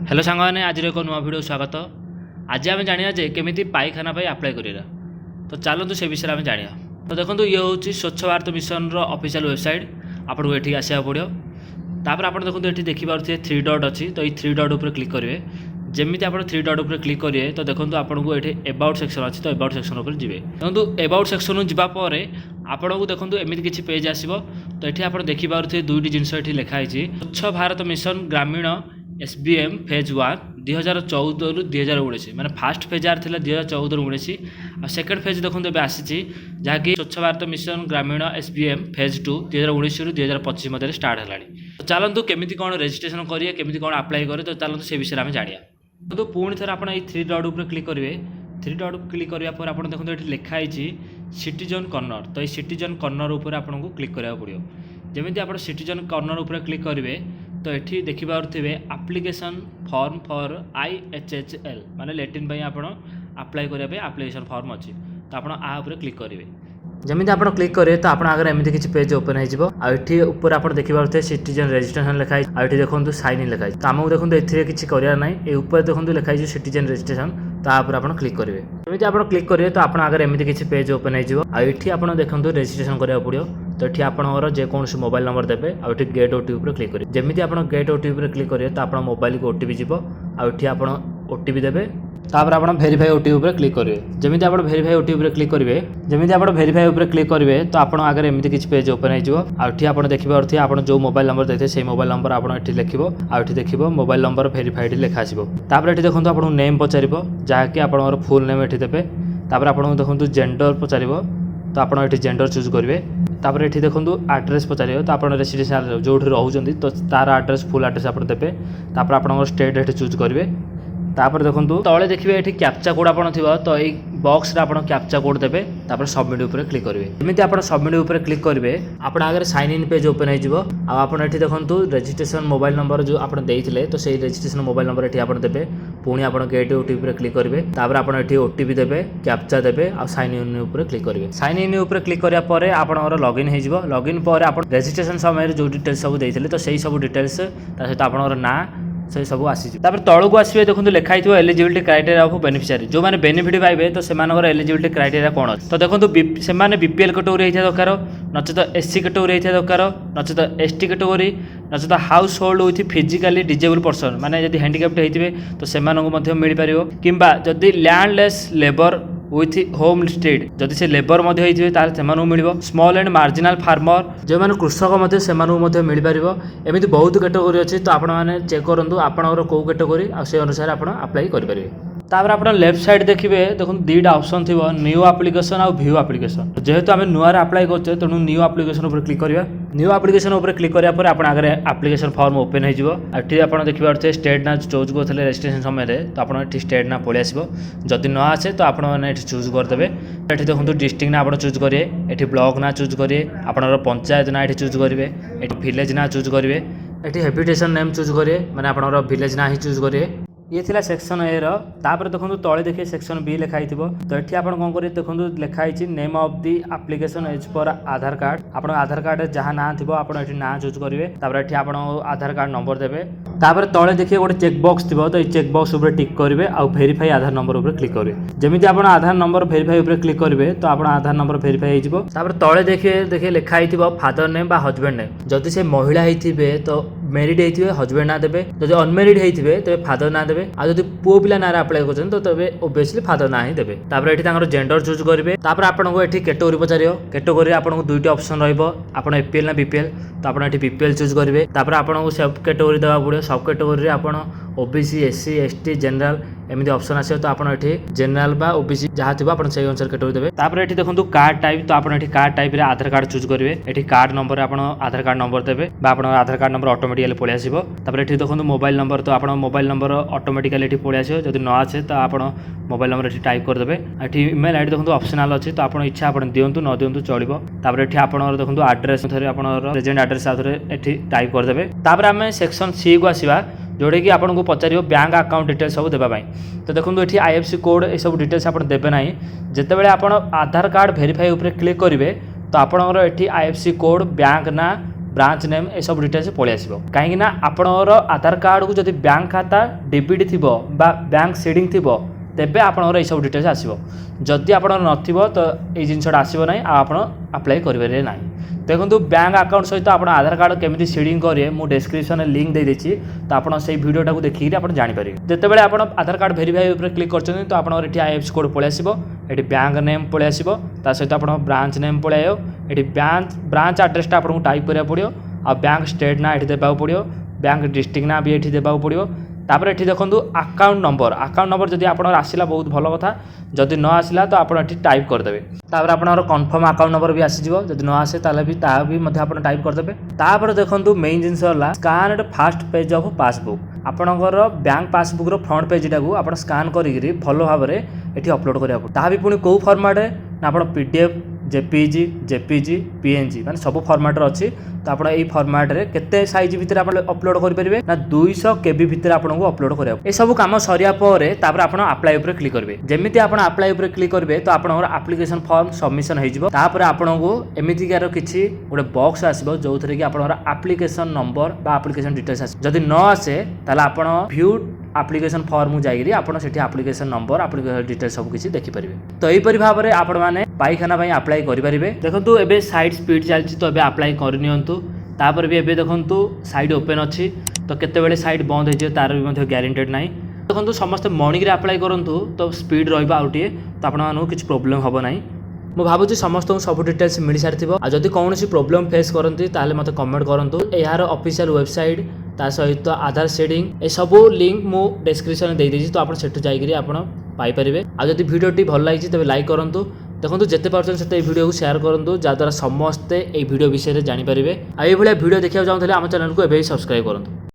Hello सांग मैंने आज एक नुआ भिडियो स्वागत। आज आम जाना जे केमी पाइखाना आप्लाय करा तो चलतु से विषय में जाना। तो देखो ये हूँ स्वच्छ भारत मिशन ऑफिशियल वेबसाइट। आपको ये आसवा पड़ो तापर आप देखो ये देखिपे 3 डॉट अच्छी तो ये 3 डॉट उपर क्लिक करेंगे। जमी आप 3 डॉट उपर क्लिक करेंगे तो देखो आपको ये एबाउट सेक्शन अच्छी तो एबाउट सेक्शन उपर जी देखो एबाउट सेक्शन जावापर आपको देखो एमती किसी पेज आसो। तो ये आप देखिपे दुईट जिनस लिखाई स्वच्छ भारत मिशन ग्रामीण SBM फेज 1 2014 रु 2019 मैंने फास्ट फेज आर था 2014 रु 19 और सेकेंड फेज देखो ये आसी जहाँकि स्वच्छ भारत मिशन ग्रामीण SBM फेज 2 2019 रु 2025 मध्य स्टार्ट है। तो चलतु केमी कौन रेजिस्ट्रेशन करेंगे केमी कौन अप्लाई करें तो चलतु से विषय में जाना। तो पुणी थे आप 3 डॉट उपर क्लिक करेंगे। 3 डॉट क्लिक करापर आप देखो ये लिखाई सिटीजन कर्नर तो ये सिटीजन कर्नर उपर आपको क्लिक करा पड़ो। जमी आप सिटीजन कर्नर उपर क्लिक करेंगे तो ये देखिपे आप्लिकेशन फॉर्म फॉर IHHL माने लैट्रिन आप अप्लाई करने आप्लिकेशन फॉर्म अच्छी तो आप क्लिक करेंगे। जमी आप क्लिक करेंगे तो आप आगे एमती किसी पेज ओपन होपर आप देखिपे सिटीजन रजिस्ट्रेशन लिखाई आठ देखो साइन इन लिखाई तो आमको देखो ए किसी करार ना ऊपर देखो लिखाई सिटीजन रजिस्ट्रेशन तापर आप क्लिक करेंगे। जमी आप क्लिक करेंगे तो आप आगे एमती किसी पेज ओपन होठी आप देखो रजिस्ट्रेशन करा पड़ो। तो ये आपंकर जेकोसी मोबाइल नंबर देते आठ गेट OTP क्लिक करेंगे। जमी आप गेट OTP क्लिक करेंगे तो आप मोबाइल को OTP जीव आठ आप OTP देते तापर आप वेरीफाई OTP क्लिक करेंगे। जमी आप वेरीफाई OTP क्लिक करेंगे जमी आप वेरीफाई क्लिक करेंगे तो आप आगे एमती किसी पेज ओपन होठी आप देखिपे आप जो मोबाइल नंबर देते से मोबाइल नंबर आप लिखे आठ देखिए मोबाइल नंबर वेरीफाइड लिखा आसपर ये देखो आपको नेम पचार जहाँकि आप फुल नेम ये देते तापर आपको देखो जेंडर पचार तो आप जेंडर चूज करेंगे। तापर ये देखो आड्रेस पचार तो आप रेसिडेंशियल जो रोचे तो तार आड्रेस फुल आड्रेस आप देते तापर आप स्टेट ये चूज करेंगे। तापर देखो तले देखिए ये कैप्चा कोड आप तो ये बॉक्स रे आप कैप्चा कोड देते तापर सबमिट उपर क्लिक करेंगे। जमी आप सबमिट उपर क्लिक करेंगे आप आगे साइन इन पेज ओपन हो देखो रजिस्ट्रेशन मोबाइल नंबर जो आप तो सही रजिस्ट्रेशन मोबाइल नंबर ये आप देते पुणी आप गेट OTP क्लिक करेंगे तापर आप OTP देते कैप्चा देते आ साइन इन उपर क्लिक करेंगे। साइन इन उपर क्लिक करापर आप लॉगिन हो लॉगिन पर आप रजिस्ट्रेशन समय जो डिटेल्स सब देते तो सही सब डिटेल्स सहित आप ना से सब आसी तौक आसवे देखो लिखाई एलिजिबिलिटी क्राइटेरिया ऑफ बेनिफिशियरी जो मैंने बेनिफिट पाइबे तो से एलिजिबिलिटी क्राइटेरिया कौन अच्छे तो देखो से BPL कैटेगरी होता दरकार नचेत SC कैटेगरी होता दरकार नचेत ST कैटेगरी नचेत household with physically disabled person माने जदि हैंडिकैप्ड होते तो से मिल पार कि जदि landless labour with home state जदि से लेबर होते मिल स्मॉल एंड मार्जिनाल फार्मर जो मैंने कृषक से मिल पार एमती बहुत कैटेगरी अच्छी तो आपने चेक करूँ आपंकर कौ कैटेगरी से अनुसार आप अप्लाई करेंगे। तापर आप लेफ्ट साइड देखिए देखो दुईटा ऑप्शन थी न्यू एप्लिकेशन और व्यू एप्लिकेशन जेहेतु आम नुआर अप्लाई करते तेणु न्यू एप्लिकेशन उपर क्लिक करवा। न्यू एप्लिकेशन उपर क्लिक करापर आप आगे एप्लिकेशन फॉर्म ओपन हो आप देखिए स्टेट ना चूज करते रजिस्ट्रेशन समय तो आप स्टेट ना पलि आसो जदि न आसे तो आपने चूज करदे। ये देखो डिस्ट्रिक्ट ना आप चूज करेंगे ये ब्लॉक ना चूज करेंगे आप पंचायत ना ये चूज करेंगे ये विलेज ना चूज करेंगे ये हैबिटेशन नेम चूज करेंगे मैंने आप विलेज ना ही चूज करेंगे। ये थिला सेक्शन ए तापर देखो तले देखिए सेक्शन B लिखाई तो ये आप कौन करेंगे देखो लिखाई name of the application as per Aadhaar card आप आधार कार्ड जहाँ ना थी आप ना चूज करेंगे तापर ये आप आधार कार्ड नंबर देवे तापर तले देखिए गोटे चेक बॉक्स थी तो ये चेक बॉक्स उपर टिक करेंगे आउ वेरीफाई आधार नंबर उपर क्लिक करेंगे। जमी आप आधार नंबर वेरीफाई उपर क्लिक करेंगे तो आप आधार नंबर वेरीफाई हो तले देखिए लिखाई फादर नेम बा हजबैंड नेम जदि से महिला होते तो मेरिड होते हजबैंड ना देवे जब अनमेरिड होते तो फादर ना देवे आ जब पुओ पिला ना अप्लाई कर तो तब ओबियसली फादर ना ही देवे। तापर ये जेंडर चूज करेंगे तापर आपको ये कैटेगरी पचार कैटेगरी आपको दुईट ऑप्शन रहा APL ना BPL तो आप BPL चूज करेंगे तापर आपको सब कैटेगरी देवा पड़े सब कैटेगरी आप OBC SC ST जनरल एमती ऑप्शन आसे तो आप जनरल बा OBC जहाँ थी आप अनुसार कैटेगरी देवे। तापर ये देखो कार्ड टाइप तो आप कार्ड टाइप रे आधार कार्ड चूज करेंगे ये कार्ड नंबर आप आधार कार्ड नंबर देवे आधार कार्ड नंबर ऑटोमेटिकली पलि आसो। तापर ये देखो मोबाइल नंबर तो आप मोबाइल नंबर ऑटोमेटिकली ये पलि आसो जब न आसे तो आप मोबाइल नंबर ये टाइप करदे। ये ईमेल आईडी देखो ऑप्शनल अच्छी तो आप इच्छा आप दिंतु न दिंतु चलो। तापर ये आप देखो आड्रेस प्रेजेंट आड्रेस ये टाइप करदे। तापर आम सेक्शन C को आसवा जोड़े कि आपको पचार बैंक अकाउंट डिटेल्स सब देवाई तो देखो ये IFSC कोड ये सब डिटेल्स आप देवे ना जितेबाला आप आधार कार्ड वेरीफाई उपर क्लिक करेंगे तो आपंकर ये IFSC कोड बैंक ना ब्रांच नेम ए सब डिटेल्स पळै आसीबो काहेकि ना आपणर आधार कार्ड को जदि बैंक खाता डेबिट थिबो बा बैंक सीडिंग थिबो तेबे आपणर ए सब डिटेल्स आसीबो जदि आपणर नथिबो तो ए जिंसटा आसीबो नै आपण अप्लाई करिवे नै देखो बैंक अकाउंट सहित आप आधार कार्ड केमी सीडिंग करेंगे मुझे डिस्क्रिप्शन लिंक दे देछि तो आप से भिडियोटा को देखिए आप जानीपर जितेबाला आप आधार कार्ड भेरीफाई उपर क्लिक कर तो आप आईएफएससी कोड पळै आसीबो ये बैंक नेम पळै आसीबो ता सहित आप ब्रांच नेम पळै आयो ये ब्रांच एड्रेसटा आपको टाइप करा पड़ो आ बैंक स्टेट ना ये देवा पड़ो बैंक डिस्ट्रिक्ट ना भी ये देवा पड़ो तापर ये देखो अकाउंट नंबर जब आप आसला बहुत भल कथा जदि न आसला तो आप टाइप करदे तापर आप कन्फर्म अकाउंट नंबर भी आसीजिवो जदि न आसे ताले भी ता भी मध्य आप टाइप करदे तापर देखो मेन जिनस होला स्कान्ड फास्ट पेज ऑफ पासबुक आपणकर बैंक पासबुक रो फ्रंट पेजटा को आप स्कान करी भल भाव में ये अपलोड करा ता भी पुणी कौ फॉर्मेट ना आप पीडीएफ जेपीजी पीएनजी माने सब फॉर्मेट अच्छी तो आप फॉर्मेट रे केते साइज भितर आप अपलोड करेंगे ना 200 केबी भितर आपको अपलोड करा ये सब काम सरिया परे तापर आप अप्लाई ऊपर क्लिक करेंगे जमीती आप अप्लाई ऊपर क्लिक करेंगे तो आप एप्लिकेशन फॉर्म सबमिशन हो तापर आपको एमतीकार किसी गोटे बॉक्स आसो जो थे कि आप एप्लिकेशन नंबर बा एप्लिकेशन डिटेल्स आस जदि न आसे ताले आप व्यू एप्लिकेशन फॉर्म जाइए आपड़ से एप्लिकेशन नंबर एप्लिकेशन डिटेल्स सब किसी देखिपारे तो यहीपरि भाव में आपण मैंने पाइखाना अप्लाई करेंगे देखो एबे साइड स्पीड चलती तो एबे अप्लाई करनियंतु तापर भी एबे देखंतु साइड ओपन अच्छी तो केतेबेले साइड बंद हो तार भी गारंटेड ना देखो समस्त मॉर्निंग रे अप्लाई करूँ तो स्पीड रही आउटे तो आपको किसी प्रोब्लेम हम ना मु भावुँ समस्त सब डिटेल्स मिल सारी और जदि कौन प्रोब्लेम फेस करती ताले मत कमेंट करूँ यार ऑफिशियल वेबसाइट ता सहित आधार शेडिंग ए सब लिंक मु डिस्क्रिप्शन दे देछि तो आप सेठु जाइकरी आपण पाई परिबे आ जदि वीडियोटी भल लागिछि तबे लाइक करंतु देखो जिते पार्सन से वीडियो को शेयर करूँ जहाँद्वारा समस्ते ये वीडियो विषय में जानीपारे आ ये भिडियो देखा चाहूँ आम चैनल को एवं सब्सक्राइब करूँ।